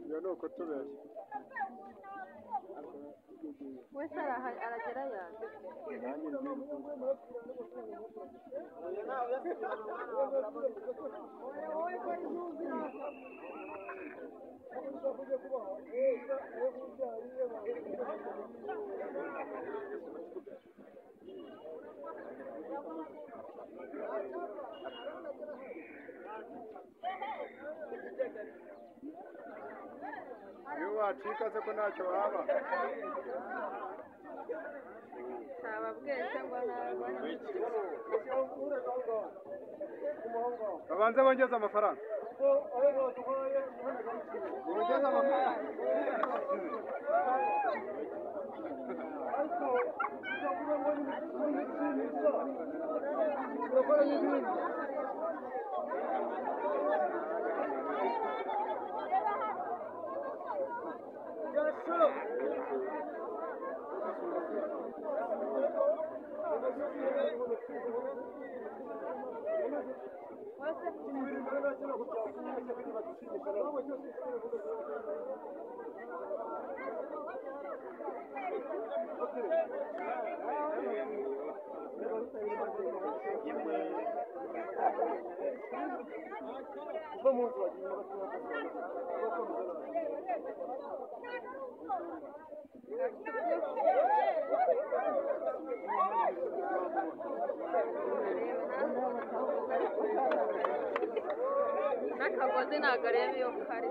iyo ni uko tubeshya wese aragera yaje iyo wacika se ko ntacyo waba ntababwese ngo babanze bongeze amafaranga bongeze amafaranga n'akagozi ntabwo areba iyo kari